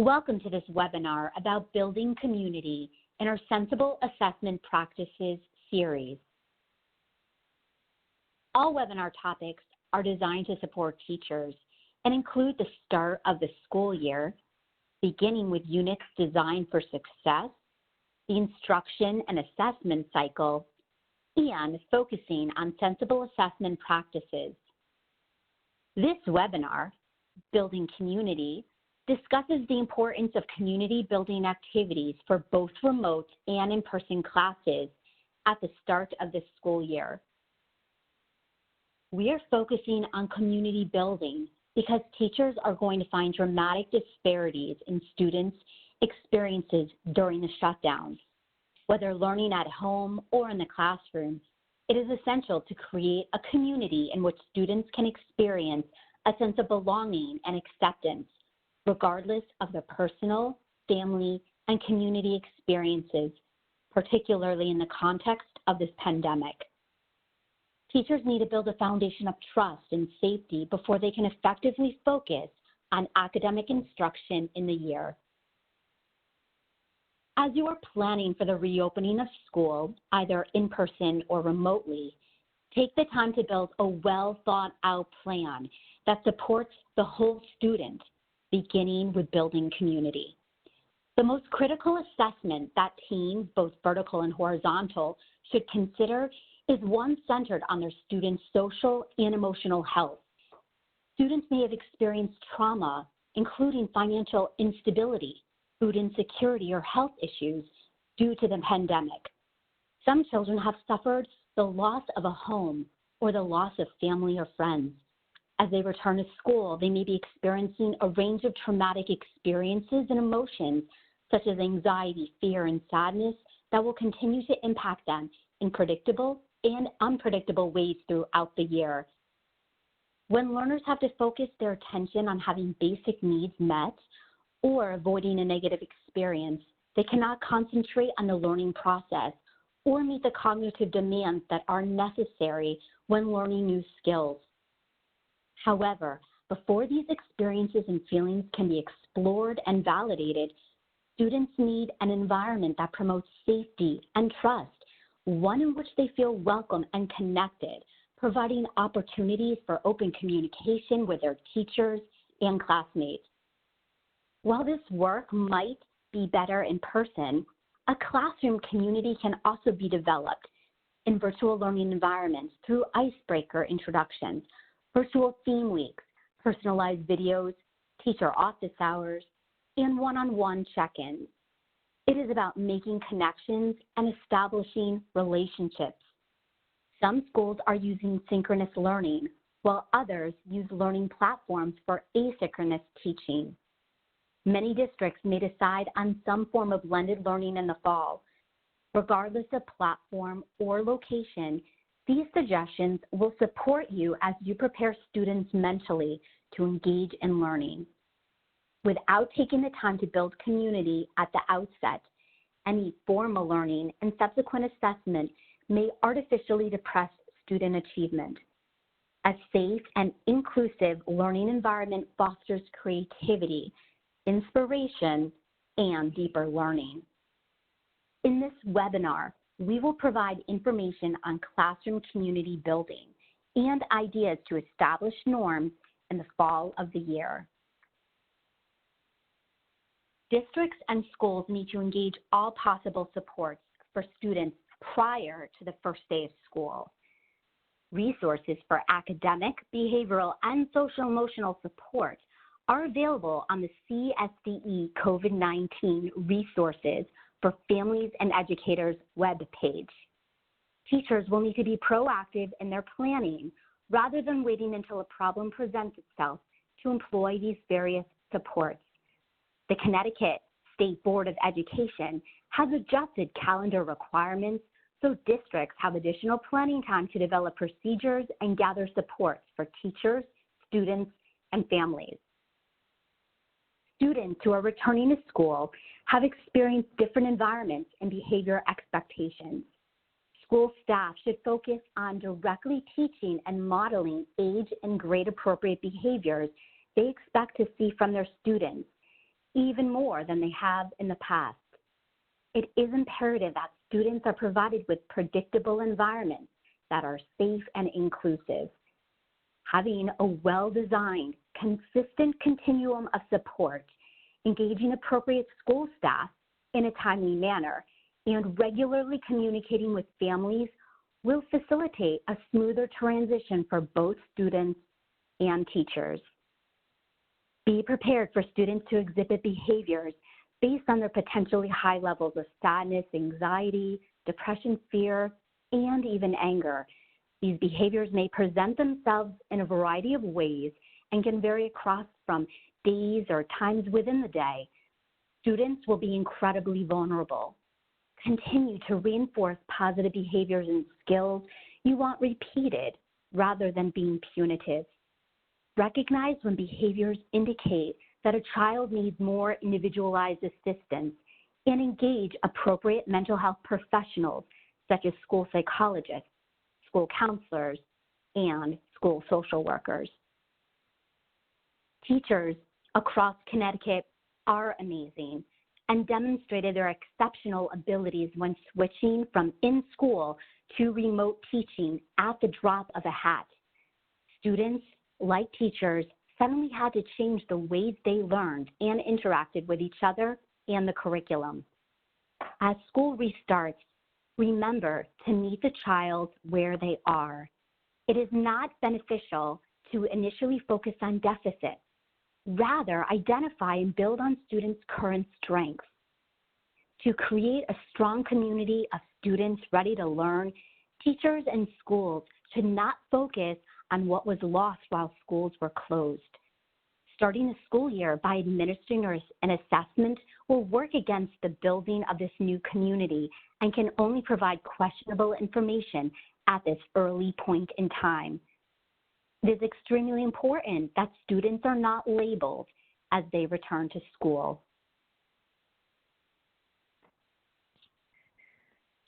Welcome to this webinar about building community in our Sensible Assessment Practices series. All webinar topics are designed to support teachers and include the start of the school year, beginning with units designed for success, the instruction and assessment cycle, and focusing on sensible assessment practices. This webinar, Building Community, discusses the importance of community building activities for both remote and in-person classes at the start of the school year. We are focusing on community building because teachers are going to find dramatic disparities in students' experiences during the shutdown. Whether learning at home or in the classroom, it is essential to create a community in which students can experience a sense of belonging and acceptance, regardless of their personal, family, and community experiences, particularly in the context of this pandemic. Teachers need to build a foundation of trust and safety before they can effectively focus on academic instruction in the year. As you are planning for the reopening of school, either in person or remotely, take the time to build a well-thought-out plan that supports the whole student, beginning with building community. The most critical assessment that teams, both vertical and horizontal, should consider is one centered on their students' social and emotional health. Students may have experienced trauma, including financial instability, food insecurity, or health issues due to the pandemic. Some children have suffered the loss of a home or the loss of family or friends. As they return to school, they may be experiencing a range of traumatic experiences and emotions, such as anxiety, fear, and sadness, that will continue to impact them in predictable and unpredictable ways throughout the year. When learners have to focus their attention on having basic needs met or avoiding a negative experience, they cannot concentrate on the learning process or meet the cognitive demands that are necessary when learning new skills. However, before these experiences and feelings can be explored and validated, students need an environment that promotes safety and trust, one in which they feel welcome and connected, providing opportunities for open communication with their teachers and classmates. While this work might be better in person, a classroom community can also be developed in virtual learning environments through icebreaker introductions, virtual theme weeks, personalized videos, teacher office hours, and one-on-one check-ins. It is about making connections and establishing relationships. Some schools are using synchronous learning, while others use learning platforms for asynchronous teaching. Many districts may decide on some form of blended learning in the fall. Regardless of platform or location, these suggestions will support you as you prepare students mentally to engage in learning. Without taking the time to build community at the outset, any formal learning and subsequent assessment may artificially depress student achievement. A safe and inclusive learning environment fosters creativity, inspiration, and deeper learning. In this webinar, we will provide information on classroom community building and ideas to establish norms in the fall of the year. Districts and schools need to engage all possible supports for students prior to the first day of school. Resources for academic, behavioral, and social-emotional support are available on the CSDE COVID-19 Resources for Families and Educators webpage. Teachers will need to be proactive in their planning rather than waiting until a problem presents itself to employ these various supports. The Connecticut State Board of Education has adjusted calendar requirements so districts have additional planning time to develop procedures and gather supports for teachers, students, and families. Students who are returning to school have experienced different environments and behavior expectations. School staff should focus on directly teaching and modeling age and grade appropriate behaviors they expect to see from their students even more than they have in the past. It is imperative that students are provided with predictable environments that are safe and inclusive. Having a well-designed, consistent continuum of support, engaging appropriate school staff in a timely manner, and regularly communicating with families will facilitate a smoother transition for both students and teachers. Be prepared for students to exhibit behaviors based on their potentially high levels of sadness, anxiety, depression, fear, and even anger. These behaviors may present themselves in a variety of ways and can vary across from days or times within the day. Students will be incredibly vulnerable. Continue to reinforce positive behaviors and skills you want repeated rather than being punitive. Recognize when behaviors indicate that a child needs more individualized assistance and engage appropriate mental health professionals such as school psychologists, school counselors, and school social workers. Teachers across Connecticut are amazing and demonstrated their exceptional abilities when switching from in-school to remote teaching at the drop of a hat. Students, like teachers, suddenly had to change the ways they learned and interacted with each other and the curriculum. As school restarts, remember to meet the child where they are. It is not beneficial to initially focus on deficits. Rather, identify and build on students' current strengths. To create a strong community of students ready to learn, teachers and schools should not focus on what was lost while schools were closed. Starting the school year by administering an assessment will work against the building of this new community and can only provide questionable information at this early point in time. It is extremely important that students are not labeled as they return to school.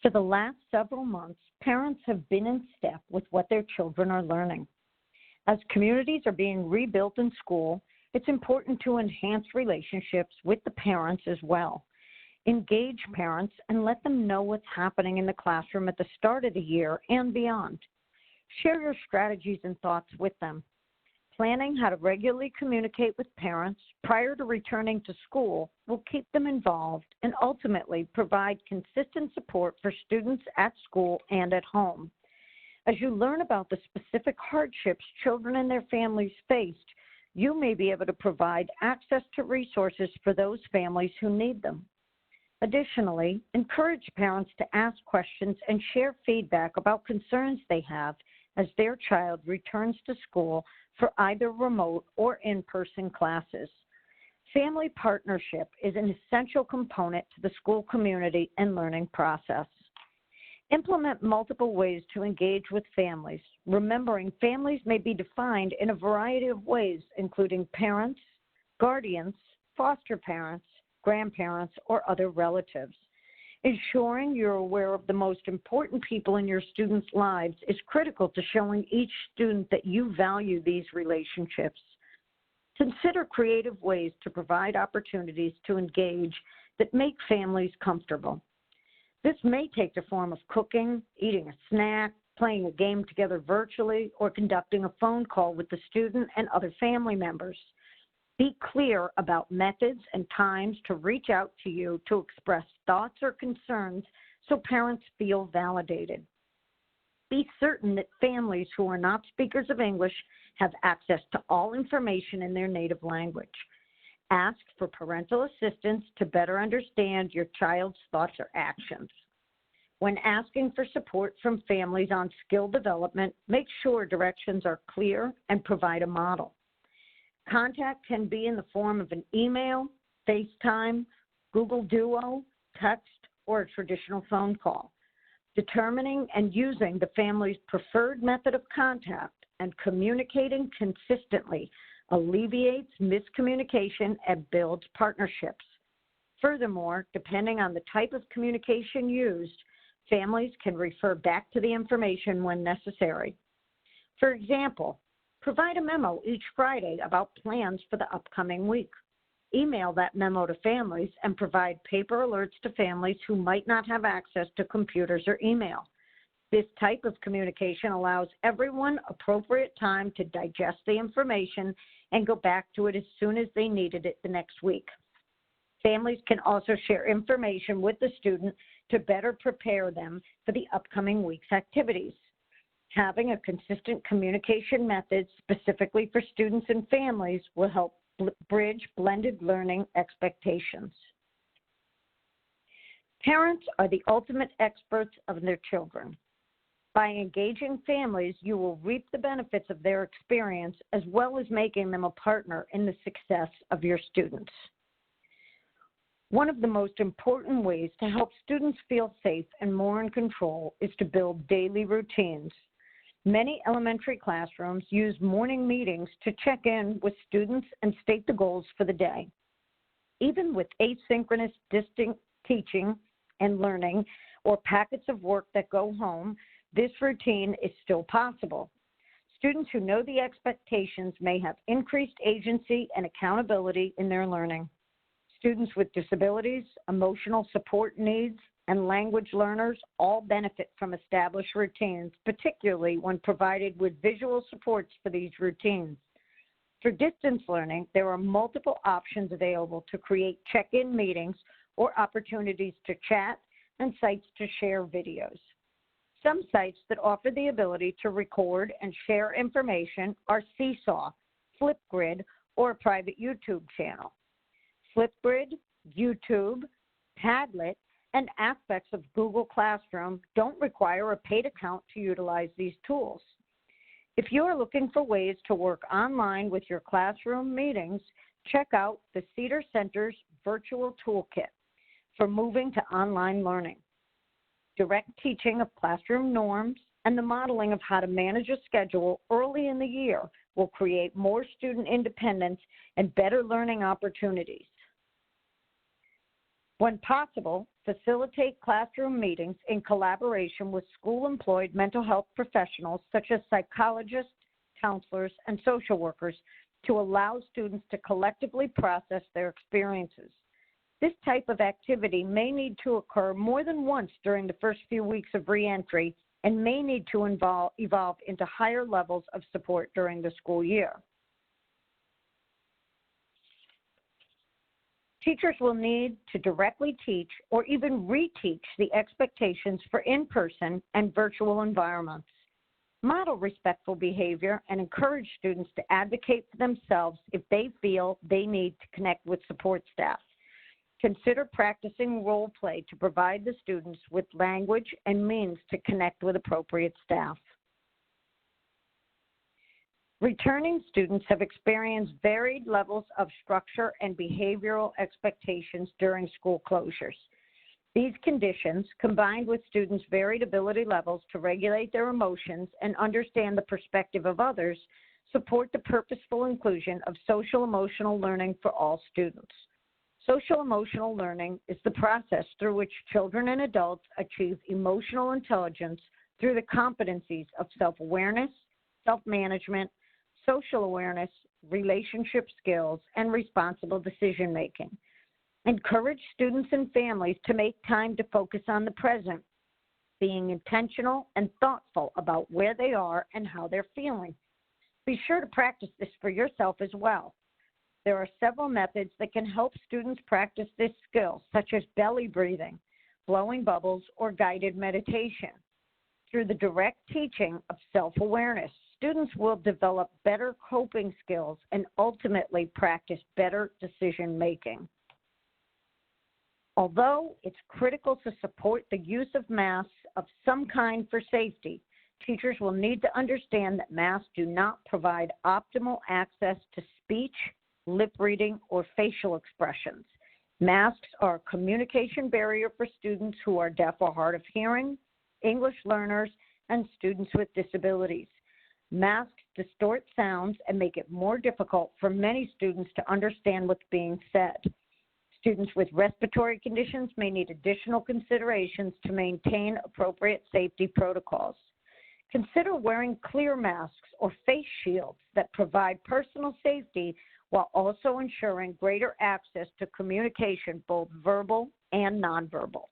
For the last several months, parents have been in step with what their children are learning. As communities are being rebuilt in school, it's important to enhance relationships with the parents as well. Engage parents and let them know what's happening in the classroom at the start of the year and beyond. Share your strategies and thoughts with them. Planning how to regularly communicate with parents prior to returning to school will keep them involved and ultimately provide consistent support for students at school and at home. As you learn about the specific hardships children and their families faced, you may be able to provide access to resources for those families who need them. Additionally, encourage parents to ask questions and share feedback about concerns they have as their child returns to school for either remote or in-person classes. Family partnership is an essential component to the school community and learning process. Implement multiple ways to engage with families, remembering families may be defined in a variety of ways, including parents, guardians, foster parents, grandparents, or other relatives. Ensuring you're aware of the most important people in your students' lives is critical to showing each student that you value these relationships. Consider creative ways to provide opportunities to engage that make families comfortable. This may take the form of cooking, eating a snack, playing a game together virtually, or conducting a phone call with the student and other family members. Be clear about methods and times to reach out to you to express thoughts or concerns so parents feel validated. Be certain that families who are not speakers of English have access to all information in their native language. Ask for parental assistance to better understand your child's thoughts or actions. When asking for support from families on skill development, make sure directions are clear and provide a model. Contact can be in the form of an email, FaceTime, Google Duo, text, or a traditional phone call. Determining and using the family's preferred method of contact and communicating consistently alleviates miscommunication and builds partnerships. Furthermore, depending on the type of communication used, families can refer back to the information when necessary. For example, provide a memo each Friday about plans for the upcoming week. email that memo to families, and provide paper alerts to families who might not have access to computers or email. This type of communication allows everyone appropriate time to digest the information and go back to it as soon as they needed it the next week. Families can also share information with the student to better prepare them for the upcoming week's activities. Having a consistent communication method specifically for students and families will help bridge blended learning expectations. Parents are the ultimate experts of their children. By engaging families, you will reap the benefits of their experience as well as making them a partner in the success of your students. One of the most important ways to help students feel safe and more in control is to build daily routines. Many elementary classrooms use morning meetings to check in with students and state the goals for the day. Even with asynchronous distinct teaching and learning or packets of work that go home, this routine is still possible. Students who know the expectations may have increased agency and accountability in their learning. Students with disabilities, emotional support needs, and language learners all benefit from established routines, particularly when provided with visual supports for these routines. For distance learning, there are multiple options available to create check-in meetings or opportunities to chat and sites to share videos. Some sites that offer the ability to record and share information are Seesaw, Flipgrid, or a private YouTube channel. Flipgrid, YouTube, Padlet, and aspects of Google Classroom don't require a paid account to utilize these tools. If you are looking for ways to work online with your classroom meetings, check out the Cedar Center's Virtual Toolkit for moving to online learning. Direct teaching of classroom norms and the modeling of how to manage a schedule early in the year will create more student independence and better learning opportunities. When possible, facilitate classroom meetings in collaboration with school-employed mental health professionals such as psychologists, counselors, and social workers to allow students to collectively process their experiences. This type of activity may need to occur more than once during the first few weeks of reentry and may need to evolve into higher levels of support during the school year. Teachers will need to directly teach or even reteach the expectations for in-person and virtual environments. Model respectful behavior and encourage students to advocate for themselves if they feel they need to connect with support staff. Consider practicing role play to provide the students with language and means to connect with appropriate staff. Returning students have experienced varied levels of structure and behavioral expectations during school closures. These conditions, combined with students' varied ability levels to regulate their emotions and understand the perspective of others, support the purposeful inclusion of social-emotional learning for all students. Social-emotional learning is the process through which children and adults achieve emotional intelligence through the competencies of self-awareness, self-management, social awareness, relationship skills, and responsible decision-making. Encourage students and families to make time to focus on the present, being intentional and thoughtful about where they are and how they're feeling. Be sure to practice this for yourself as well. There are several methods that can help students practice this skill, such as belly breathing, blowing bubbles, or guided meditation. Through the direct teaching of self-awareness, students will develop better coping skills and ultimately practice better decision-making. Although it's critical to support the use of masks of some kind for safety, teachers will need to understand that masks do not provide optimal access to speech, lip reading, or facial expressions. Masks are a communication barrier for students who are deaf or hard of hearing, English learners, and students with disabilities. Masks distort sounds and make it more difficult for many students to understand what's being said. Students with respiratory conditions may need additional considerations to maintain appropriate safety protocols. Consider wearing clear masks or face shields that provide personal safety while also ensuring greater access to communication, both verbal and nonverbal.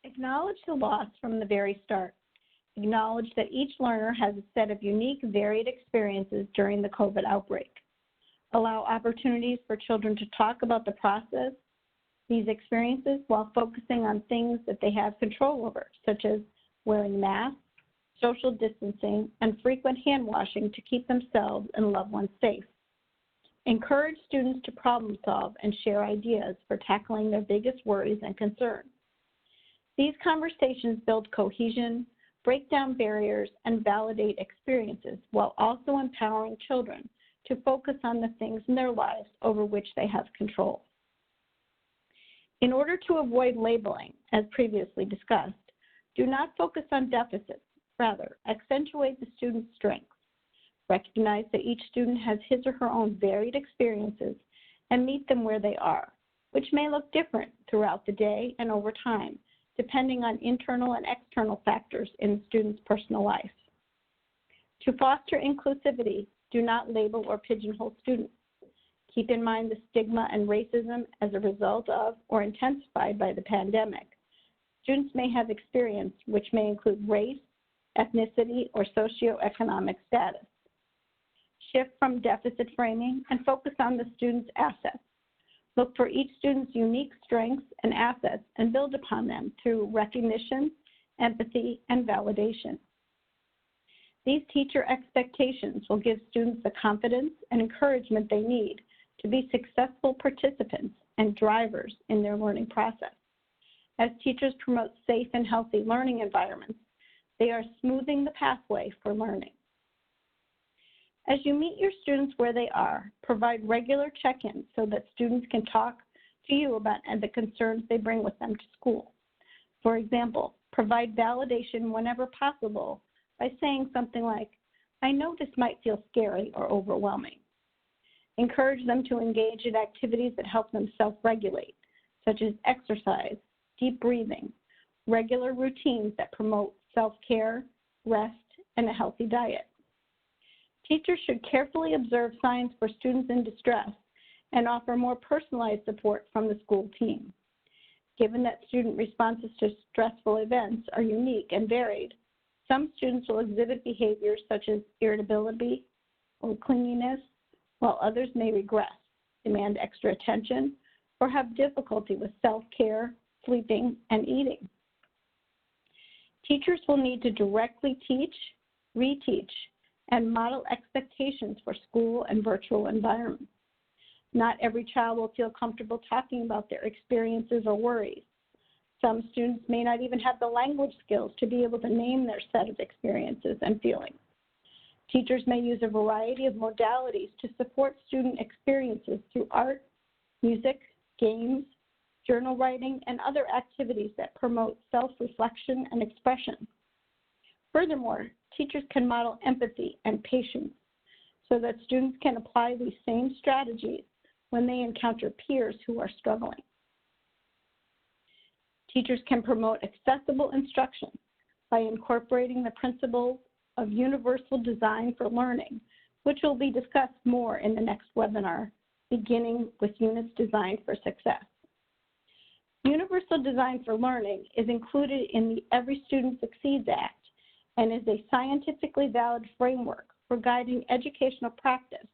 Acknowledge the loss from the very start. Acknowledge that each learner has a set of unique, varied experiences during the COVID outbreak. Allow opportunities for children to talk about the process, these experiences, while focusing on things that they have control over, such as wearing masks, social distancing, and frequent hand washing to keep themselves and loved ones safe. Encourage students to problem solve and share ideas for tackling their biggest worries and concerns. These conversations build cohesion, break down barriers, and validate experiences while also empowering children to focus on the things in their lives over which they have control. In order to avoid labeling, as previously discussed, do not focus on deficits. Rather, accentuate the student's strengths. Recognize that each student has his or her own varied experiences and meet them where they are, which may look different throughout the day and over time, depending on internal and external factors in the student's personal life. To foster inclusivity, do not label or pigeonhole students. Keep in mind the stigma and racism as a result of or intensified by the pandemic. Students may have experience which may include race, ethnicity, or socioeconomic status. Shift from deficit framing and focus on the student's assets. Look for each student's unique strengths and assets and build upon them through recognition, empathy, and validation. These teacher expectations will give students the confidence and encouragement they need to be successful participants and drivers in their learning process. As teachers promote safe and healthy learning environments, they are smoothing the pathway for learning. As you meet your students where they are, provide regular check-ins so that students can talk to you about the concerns they bring with them to school. For example, provide validation whenever possible by saying something like, "I know this might feel scary or overwhelming." Encourage them to engage in activities that help them self-regulate, such as exercise, deep breathing, regular routines that promote self-care, rest, and a healthy diet. Teachers should carefully observe signs for students in distress and offer more personalized support from the school team. Given that student responses to stressful events are unique and varied, some students will exhibit behaviors such as irritability or clinginess, while others may regress, demand extra attention, or have difficulty with self-care, sleeping, and eating. Teachers will need to directly teach, reteach, and model expectations for school and virtual environments. Not every child will feel comfortable talking about their experiences or worries. Some students may not even have the language skills to be able to name their set of experiences and feelings. Teachers may use a variety of modalities to support student experiences through art, music, games, journal writing, and other activities that promote self-reflection and expression. Furthermore, teachers can model empathy and patience so that students can apply these same strategies when they encounter peers who are struggling. Teachers can promote accessible instruction by incorporating the principles of universal design for learning, which will be discussed more in the next webinar, beginning with units designed for success. Universal design for learning is included in the Every Student Succeeds Act and is a scientifically valid framework for guiding educational practice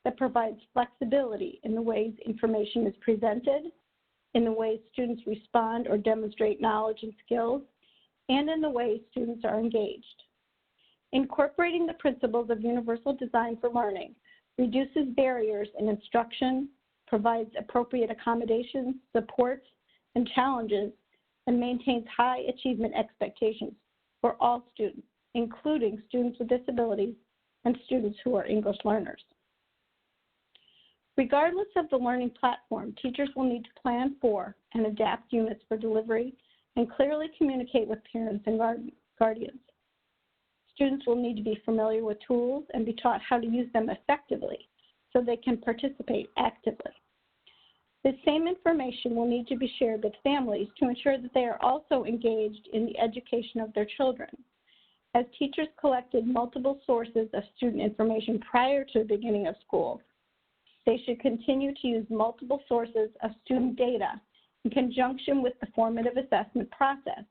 that provides flexibility in the ways information is presented, in the ways students respond or demonstrate knowledge and skills, and in the ways students are engaged. Incorporating the principles of universal design for learning reduces barriers in instruction, provides appropriate accommodations, supports, and challenges, and maintains high achievement expectations for all students, including students with disabilities and students who are English learners. Regardless of the learning platform, teachers will need to plan for and adapt units for delivery and clearly communicate with parents and guardians. Students will need to be familiar with tools and be taught how to use them effectively so they can participate actively. This same information will need to be shared with families to ensure that they are also engaged in the education of their children. As teachers collected multiple sources of student information prior to the beginning of school, they should continue to use multiple sources of student data in conjunction with the formative assessment process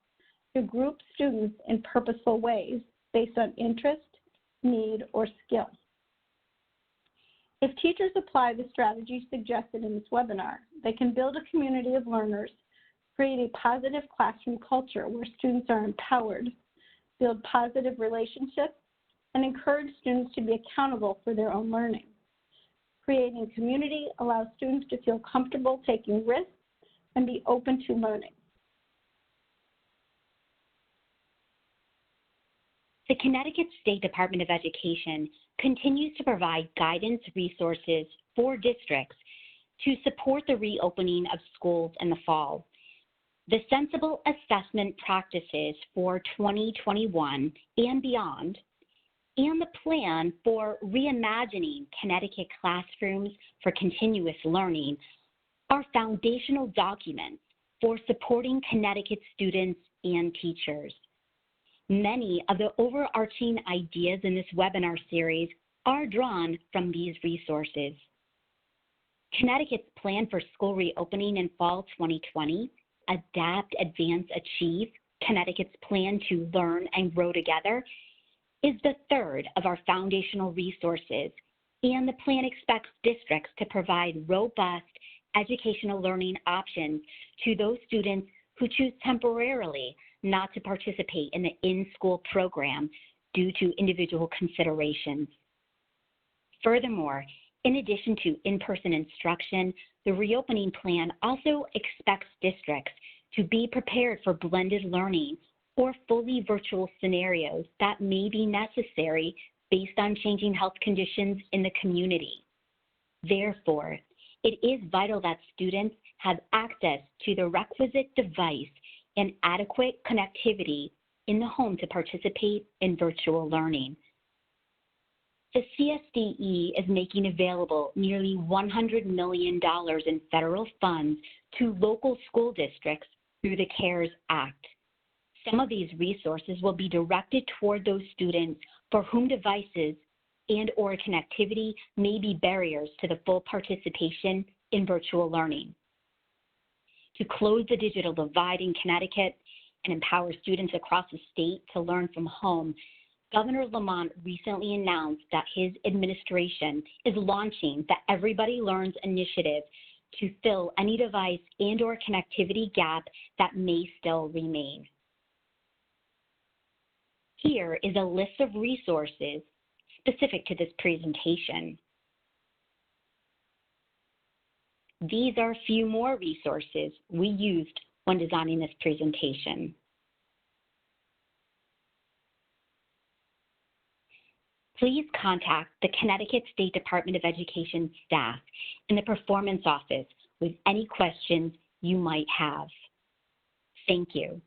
to group students in purposeful ways based on interest, need, or skill. If teachers apply the strategies suggested in this webinar, they can build a community of learners, create a positive classroom culture where students are empowered, build positive relationships, and encourage students to be accountable for their own learning. Creating community allows students to feel comfortable taking risks and be open to learning. The Connecticut State Department of Education continues to provide guidance resources for districts to support the reopening of schools in the fall. The Sensible Assessment Practices for 2021 and beyond, and the Plan for Reimagining Connecticut Classrooms for Continuous Learning are foundational documents for supporting Connecticut students and teachers. Many of the overarching ideas in this webinar series are drawn from these resources. Connecticut's Plan for School Reopening in Fall 2020, Adapt, Advance, Achieve, Connecticut's Plan to Learn and Grow Together, is the third of our foundational resources, and the plan expects districts to provide robust educational learning options to those students who choose temporarily not to participate in the in-school program due to individual considerations. Furthermore, in addition to in-person instruction, the reopening plan also expects districts to be prepared for blended learning or fully virtual scenarios that may be necessary based on changing health conditions in the community. Therefore, it is vital that students have access to the requisite device and adequate connectivity in the home to participate in virtual learning. The CSDE is making available nearly $100 million in federal funds to local school districts through the CARES Act. Some of these resources will be directed toward those students for whom devices and/or connectivity may be barriers to the full participation in virtual learning. To close the digital divide in Connecticut and empower students across the state to learn from home, Governor Lamont recently announced that his administration is launching the Everybody Learns initiative to fill any device and/or connectivity gap that may still remain. Here is a list of resources specific to this presentation. These are a few more resources we used when designing this presentation. Please contact the Connecticut State Department of Education staff in the Performance Office with any questions you might have. Thank you.